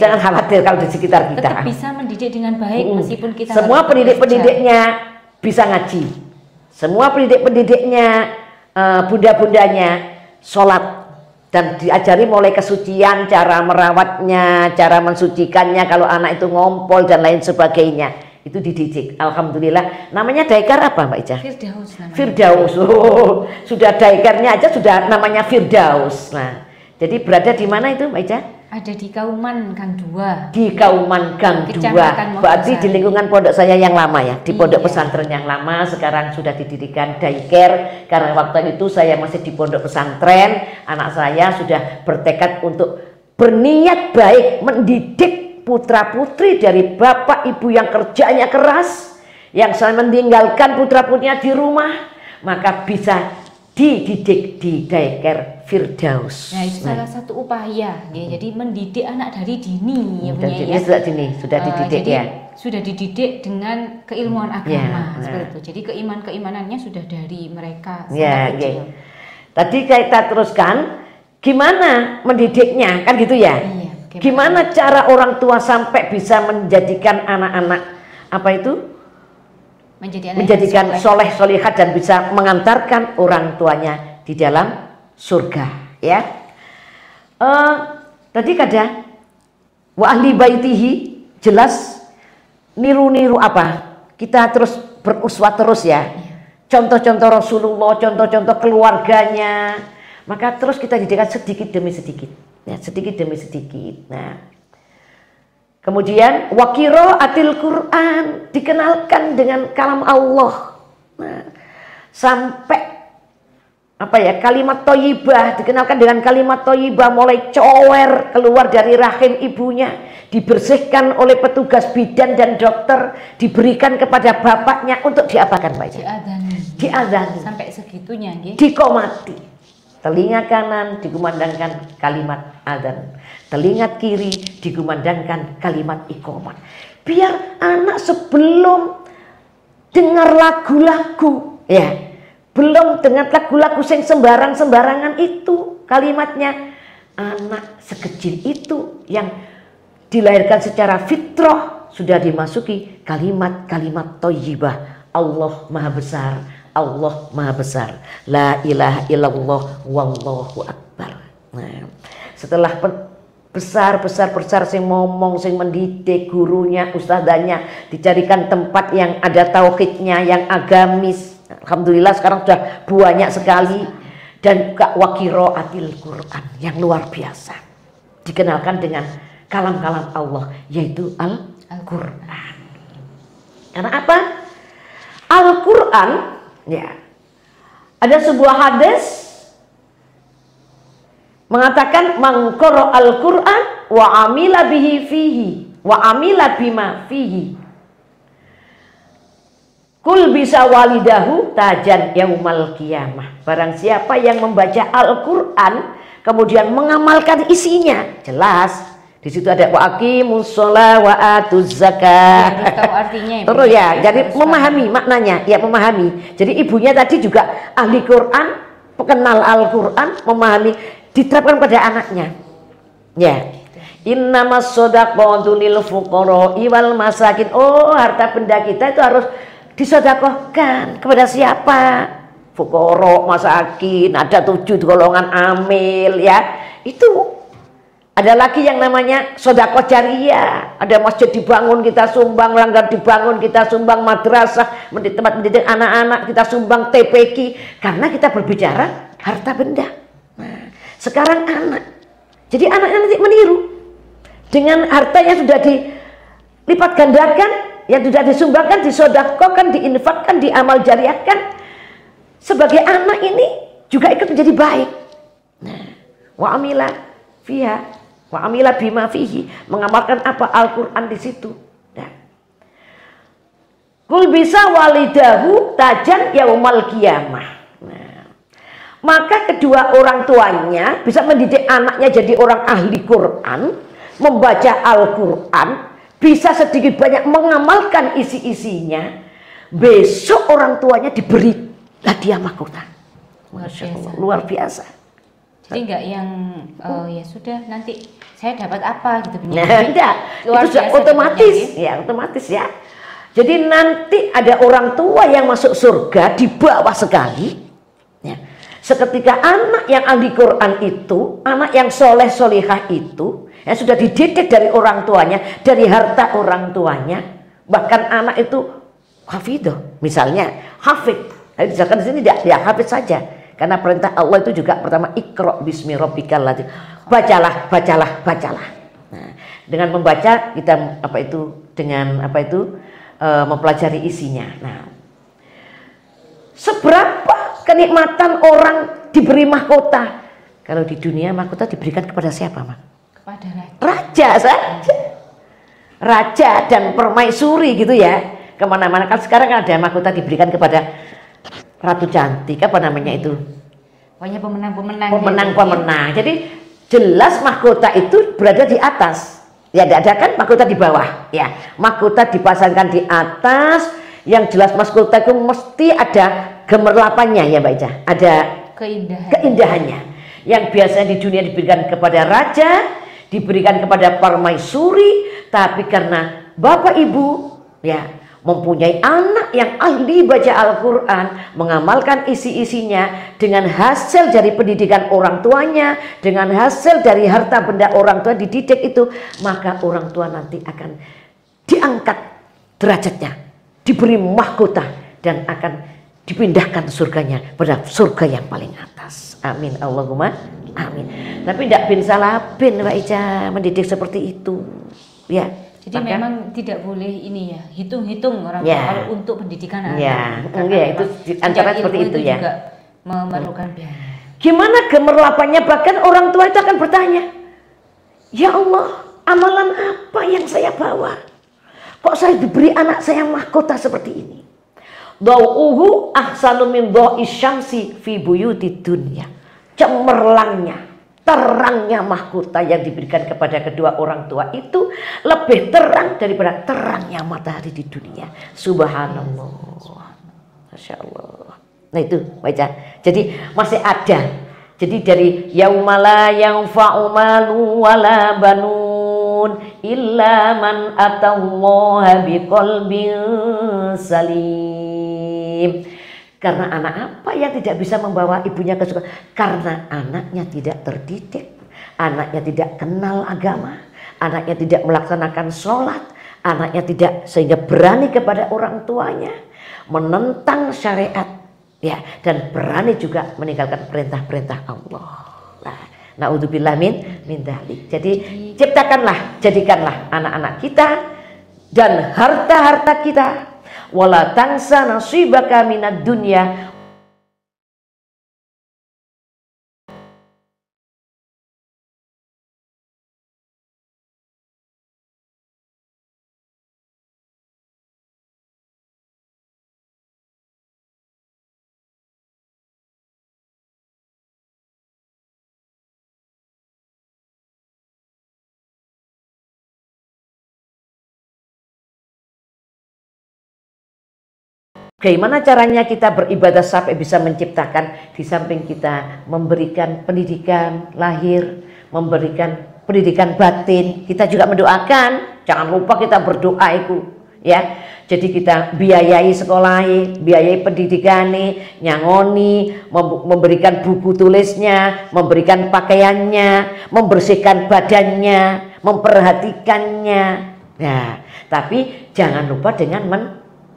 Jangan khawatir kalau di sekitar kita. Tetap bisa mendidik dengan baik meskipun kita. Semua pendidik-pendidiknya bisa ngaji. Semua pendidik-pendidiknya, bunda-bundanya sholat. Dan diajari mulai kesucian, cara merawatnya, cara mensucikannya, kalau anak itu ngompol dan lain sebagainya, itu dididik. Alhamdulillah. Namanya daycare apa Mbak Ica? Firdaus namanya. Firdaus. Sudah daycare-nya aja sudah namanya Firdaus. Nah, jadi berada di mana itu Mbak Ica? Ada di Kauman Gang 2. Di Kauman Gang 2. Berarti di lingkungan pondok saya yang lama ya, di pondok pesantren yang lama. Sekarang sudah didirikan daycare, karena waktu itu saya masih di pondok pesantren. Anak saya sudah bertekad untuk berniat baik mendidik putra putri dari bapak ibu yang kerjanya keras, yang selalu meninggalkan putra putrinya di rumah, maka bisa dididik di daycare Firdaus. Nah, itu salah satu upaya ya. Jadi mendidik anak dari dini ya, dan dini, sudah dini, sudah dididik jadi ya. Sudah dididik dengan keilmuan agama seperti itu. Jadi keimanannya sudah dari mereka sangat kecil. Tadi kita teruskan gimana mendidiknya, kan gitu ya. Gimana cara orang tua sampai bisa menjadikan anak-anak apa itu? Menjadikan soleh solihat dan bisa mengantarkan orang tuanya di dalam surga ya. Tadi kada wa ahli baitihi, jelas niru-niru apa, kita terus beruswah terus ya, contoh-contoh Rasulullah, contoh-contoh keluarganya, maka terus kita didikan sedikit demi sedikit ya, sedikit demi sedikit. Nah, kemudian waqiraatil Quran, dikenalkan dengan kalam Allah. Nah, sampai apa ya, kalimat thayyibah, dikenalkan dengan kalimat thayyibah, mulai cower keluar dari rahim ibunya, dibersihkan oleh petugas bidan dan dokter, diberikan kepada bapaknya untuk diapakan Pak? Diadzani. Sampai segitunya nggih. Dikomati. Telinga kanan dikumandangkan kalimat adzan, telinga kiri dikumandangkan kalimat iqamah. Biar anak sebelum dengar lagu-lagu ya, belum dengan lagu-lagu sing sembarangan itu kalimatnya, anak sekecil itu yang dilahirkan secara fitrah sudah dimasuki kalimat-kalimat thayyibah. Allah Maha Besar, Allah Maha Besar, la ilaha illallah, wallahu akbar. Nah, setelah besar sing ngomong, sing mendidik, gurunya, ustadzanya, dicarikan tempat yang ada tauhidnya, yang agamis. Alhamdulillah sekarang sudah banyak sekali. Dan waqiraatil Quran yang luar biasa, dikenalkan dengan kalam-kalam Allah, yaitu Al-Quran. Karena apa? Al-Quran ya, ada sebuah hadis mengatakan mangqara al-Quran wa amila bihi fihi wa amila bima fihi kul bisa walidahu tajan yaumal qiyamah. Barang siapa yang membaca Al-Quran kemudian mengamalkan isinya, jelas di situ ada wa aqimus shalah wa atuz zakah. Tahu artinya ya. Terus ya, jadi memahami maknanya, ya memahami. Jadi ibunya tadi juga ahli Quran, pengenal Al-Quran, memahami, diterapkan pada anaknya. Ya. Innamas shadaqatu lil fuqara'i wal masakin. Oh, harta benda kita itu harus disedekahkan kepada siapa? Fuqara, masakin, ada 7 golongan amil ya. Itu ada lagi yang namanya sedekah jariyah. Ada masjid dibangun kita sumbang, langgar dibangun kita sumbang, madrasah, tempat mendidik anak-anak kita sumbang, TPQ, karena kita berbicara harta benda. Nah, sekarang anak. Jadi anaknya nanti meniru. Dengan hartanya sudah dilipat gandakan, yang sudah disumbangkan, disedekahkan, diinfakkan, diamal jariyahkan, sebagai anak ini juga ikut menjadi baik. Nah, wa amila fiha wa amila bima fihi, mengamalkan apa? Al-Quran di situ. Nah, kul bisa walidahu tajan yaumal qiyamah. Nah, maka kedua orang tuanya bisa mendidik anaknya jadi orang ahli Quran, membaca Al-Quran, bisa sedikit banyak mengamalkan isi-isinya. Besok orang tuanya diberi hadiah mahkota. Masya Allah, luar biasa. Jadi enggak yang ya sudah nanti saya dapat apa gitu. Nah, enggak. Itu sudah otomatis ya, otomatis ya. Jadi nanti ada orang tua yang masuk surga di bawah sekali ya. Seketika anak yang ahli Quran itu, anak yang soleh solihah itu yang sudah dididik dari orang tuanya, dari harta orang tuanya, bahkan anak itu hafidh, misalnya hafid. Misalkan di sini dia hafid saja. Karena perintah Allah itu juga pertama Iqra bismi rabbikal ladzi bacalah, bacalah, bacalah. Nah, dengan membaca kita mempelajari isinya. Nah, seberapa kenikmatan orang diberi mahkota? Kalau di dunia mahkota diberikan kepada siapa, Mak? Kepada raja. Raja saja. Raja dan permaisuri gitu ya. Kemana-mana kan sekarang ada mahkota diberikan kepada ratu cantik, apa namanya itu? Pokoknya pemenang-pemenang. Pemenang-pemenang. Jadi jelas mahkota itu berada di atas. Ya tidak ada kan mahkota di bawah. Ya, mahkota dipasangkan di atas. Yang jelas mahkota itu mesti ada gemerlapannya ya Mbak Ica. Ada keindahannya. Yang biasanya di dunia diberikan kepada raja, diberikan kepada permaisuri, tapi karena Bapak Ibu ya mempunyai anak yang ahli baca Al-Quran, mengamalkan isi-isinya dengan hasil dari pendidikan orang tuanya, dengan hasil dari harta benda orang tua dididik itu, maka orang tua nanti akan diangkat derajatnya, diberi mahkota dan akan dipindahkan surganya pada surga yang paling atas. Amin Allahumma amin. Tapi tidak bin salah bin Mbak Ica mendidik seperti itu ya. Jadi memang tidak boleh ini ya, hitung-hitung orang tua kalau untuk pendidikan anak. Ya, itu antara seperti itu ya. Juga memerlukan biaya. Gimana gemerlapannya, bahkan orang tua itu akan bertanya, ya Allah, amalan apa yang saya bawa? Kok saya diberi anak saya mahkota seperti ini? Dau'uhu ahsanu min dha'i syamsi fi buyutid dunya. Cemerlangnya, terangnya mahkota yang diberikan kepada kedua orang tua itu lebih terang daripada terangnya matahari di dunia. Subhanallah. Masya Allah. Nah itu baca. Jadi masih ada. Jadi dari yaumala yanfa'u malu wala banun illa man atallaha biqalbin salim. Karena anak apa yang tidak bisa membawa ibunya ke surga? Karena anaknya tidak terdidik, anaknya tidak kenal agama, anaknya tidak melaksanakan sholat, anaknya tidak sehingga berani kepada orang tuanya, menentang syariat, ya, dan berani juga meninggalkan perintah-perintah Allah. Nah, naudzubillah min dzalik. Jadi ciptakanlah, jadikanlah anak-anak kita dan harta-harta kita. Wala tansa nasibaka minad dunya. Bagaimana caranya kita beribadah sampai bisa menciptakan, di samping kita memberikan pendidikan lahir, memberikan pendidikan batin, kita juga mendoakan. Jangan lupa kita berdoa itu, ya. Jadi kita biayai sekolah, biayai pendidikan, nyangoni, memberikan buku tulisnya, memberikan pakaiannya, membersihkan badannya, memperhatikannya. Nah, tapi jangan lupa dengan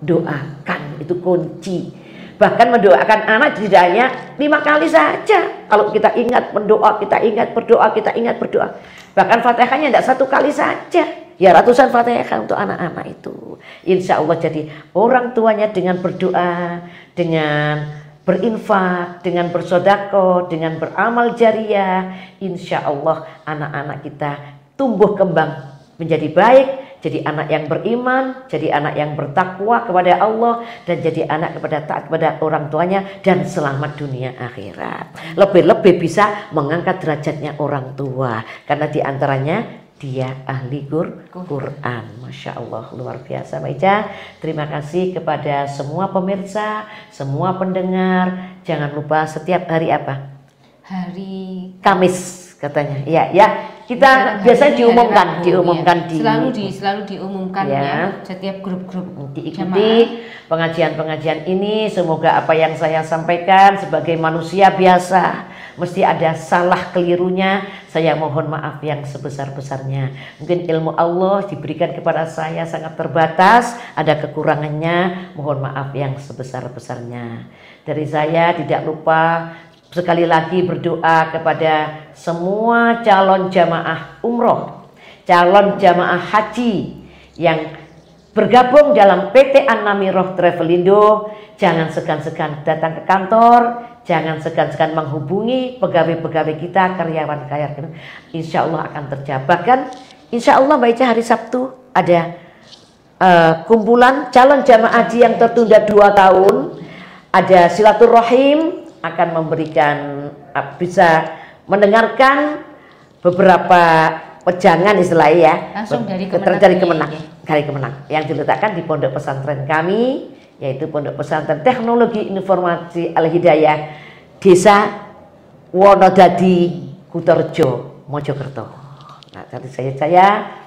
doakan, itu kunci. Bahkan mendoakan anak tidak hanya 5 kali saja. Kalau kita ingat mendoa, kita ingat berdoa, kita ingat berdoa. Bahkan Fatihahnya tidak 1 kali saja. Ya ratusan Fatihah untuk anak-anak itu. Insya Allah jadi orang tuanya dengan berdoa, dengan berinfak, dengan bersedekah, dengan beramal jariah. Insya Allah anak-anak kita tumbuh kembang menjadi baik, jadi anak yang beriman, jadi anak yang bertakwa kepada Allah, dan jadi anak taat kepada orang tuanya, dan selamat dunia akhirat. Lebih-lebih bisa mengangkat derajatnya orang tua, karena diantaranya dia ahli Quran. Masya Allah, luar biasa Mbak Ica. Terima kasih kepada semua pemirsa, semua pendengar. Jangan lupa setiap hari apa? Hari Kamis katanya. Ya. Kita biasanya diumumkan di selalu diumumkan ya setiap grup-grup. Diikuti pengajian-pengajian ini, semoga apa yang saya sampaikan sebagai manusia biasa mesti ada salah kelirunya, saya mohon maaf yang sebesar-besarnya. Mungkin ilmu Allah diberikan kepada saya sangat terbatas, ada kekurangannya, mohon maaf yang sebesar-besarnya. Dari saya tidak lupa sekali lagi berdoa kepada semua calon jamaah umroh, calon jamaah haji yang bergabung dalam PT An-Namiroh Travelindo, jangan segan-segan datang ke kantor, jangan segan-segan menghubungi pegawai-pegawai kita, karyawan-karyawan. Insya Allah akan terjabarkan. Insya Allah Mbak Ica hari Sabtu ada kumpulan calon jamaah haji yang tertunda 2 tahun. Ada silaturahim, akan memberikan bisa mendengarkan beberapa wejangan istilahnya ya, langsung dari Kemenang yang diletakkan di pondok pesantren kami, yaitu Pondok Pesantren Teknologi Informasi Al-Hidayah Desa Wonodadi, Kutorjo, Mojokerto. Nah, dari saya